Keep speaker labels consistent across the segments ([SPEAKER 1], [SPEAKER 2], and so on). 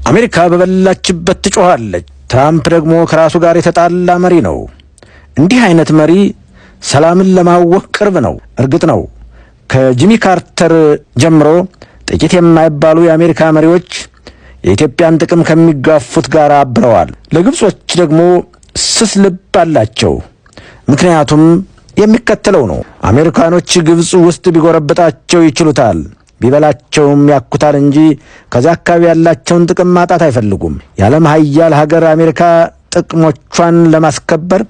[SPEAKER 1] አሜሪካ በበላችበት ትጮኻለች። ትራምፕ ደግሞ ከራሱ ጋር የተጣላ መሪ ነው። እንዲህ አይነት መሪ ሰላምን ለማወክ ቅርብ ነው። እርግጥ ነው ከጂሚ ካርተር ጀምሮ ጥቂት የማይባሉ የአሜሪካ መሪዎች የኢትዮጵያን ጥቅም ከሚጋፉት ጋር አብረዋል። ለግብጾች ደግሞ ስስ ልብ አላቸው። ምክንያቱም የሚከተለው ነው። አሜሪካኖች ግብጽ ውስጥ ቢጎረብጣቸው ይችሉታል፣ ቢበላቸውም ያኩታል እንጂ ከዚያ አካባቢ ያላቸውን ጥቅም ማጣት አይፈልጉም። የዓለም ሀያል ሀገር አሜሪካ ጥቅሞቿን ለማስከበር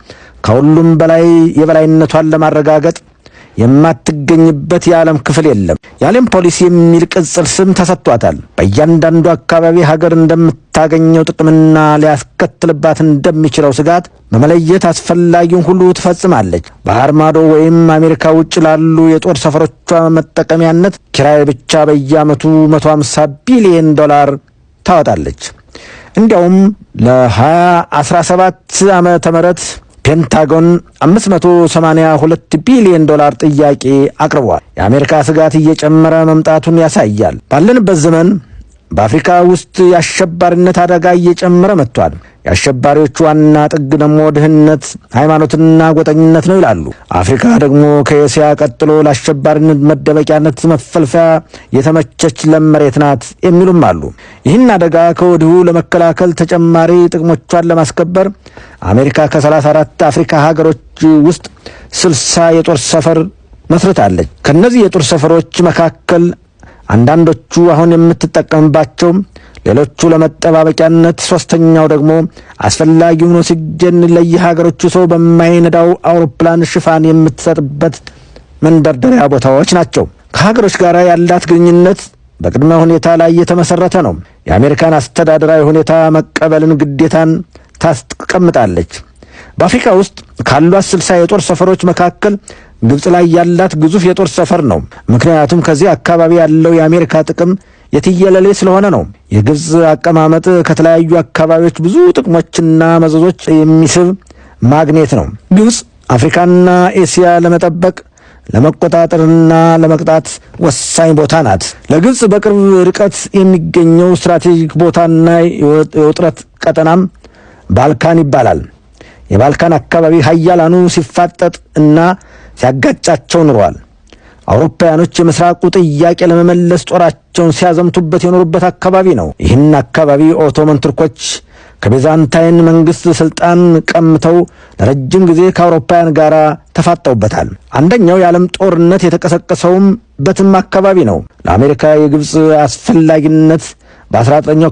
[SPEAKER 1] ከሁሉም በላይ የበላይነቷን ለማረጋገጥ የማትገኝበት የዓለም ክፍል የለም። የዓለም ፖሊሲ የሚል ቅጽል ስም ተሰጥቷታል። በእያንዳንዱ አካባቢ ሀገር እንደምታገኘው ጥቅምና ሊያስከትልባት እንደሚችለው ስጋት በመለየት አስፈላጊውን ሁሉ ትፈጽማለች። ባህር ማዶ ወይም አሜሪካ ውጭ ላሉ የጦር ሰፈሮቿ መጠቀሚያነት ኪራይ ብቻ በየዓመቱ 150 ቢሊዮን ዶላር ታወጣለች። እንዲያውም ለ2017 ዓመተ ምህረት ፔንታጎን 582 ቢሊዮን ዶላር ጥያቄ አቅርቧል። የአሜሪካ ስጋት እየጨመረ መምጣቱን ያሳያል። ባለንበት ዘመን በአፍሪካ ውስጥ የአሸባሪነት አደጋ እየጨመረ መጥቷል። የአሸባሪዎቹ ዋና ጥግ ደግሞ ድህነት፣ ሃይማኖትና ጎጠኝነት ነው ይላሉ። አፍሪካ ደግሞ ከእስያ ቀጥሎ ለአሸባሪነት መደበቂያነት መፈልፈያ የተመቸች ለም መሬት ናት የሚሉም አሉ። ይህን አደጋ ከወዲሁ ለመከላከል ተጨማሪ ጥቅሞቿን ለማስከበር አሜሪካ ከ34 አፍሪካ ሀገሮች ውስጥ 60 የጦር ሰፈር መስርታለች። ከነዚህ የጦር ሰፈሮች መካከል አንዳንዶቹ አሁን የምትጠቀምባቸው፣ ሌሎቹ ለመጠባበቂያነት፣ ሶስተኛው ደግሞ አስፈላጊ ሆኖ ሲገኝ ለየሀገሮቹ ሰው በማይነዳው አውሮፕላን ሽፋን የምትሰጥበት መንደርደሪያ ቦታዎች ናቸው። ከሀገሮች ጋር ያላት ግንኙነት በቅድመ ሁኔታ ላይ የተመሰረተ ነው። የአሜሪካን አስተዳደራዊ ሁኔታ መቀበልን ግዴታን ታስቀምጣለች። በአፍሪካ ውስጥ ካሏት 60 የጦር ሰፈሮች መካከል ግብጽ ላይ ያላት ግዙፍ የጦር ሰፈር ነው። ምክንያቱም ከዚህ አካባቢ ያለው የአሜሪካ ጥቅም የትየለሌ ስለሆነ ነው። የግብጽ አቀማመጥ ከተለያዩ አካባቢዎች ብዙ ጥቅሞችና መዘዞች የሚስብ ማግኔት ነው። ግብጽ አፍሪካና ኤስያ ለመጠበቅ ለመቆጣጠርና ለመቅጣት ወሳኝ ቦታ ናት። ለግብጽ በቅርብ ርቀት የሚገኘው ስትራቴጂክ ቦታና የውጥረት ቀጠናም ባልካን ይባላል። የባልካን አካባቢ ሀያላኑ ሲፋጠጥ እና ሲያጋጫቸው ኑሯል። አውሮፓውያኖች የምስራቁ ጥያቄ ለመመለስ ጦራቸውን ሲያዘምቱበት የኖሩበት አካባቢ ነው። ይህን አካባቢ ኦቶመን ቱርኮች ከቤዛንታይን መንግስት ስልጣን ቀምተው ለረጅም ጊዜ ከአውሮፓውያን ጋር ተፋጠውበታል። አንደኛው የዓለም ጦርነት የተቀሰቀሰውም በትም አካባቢ ነው። ለአሜሪካ የግብጽ አስፈላጊነት በ19ኛው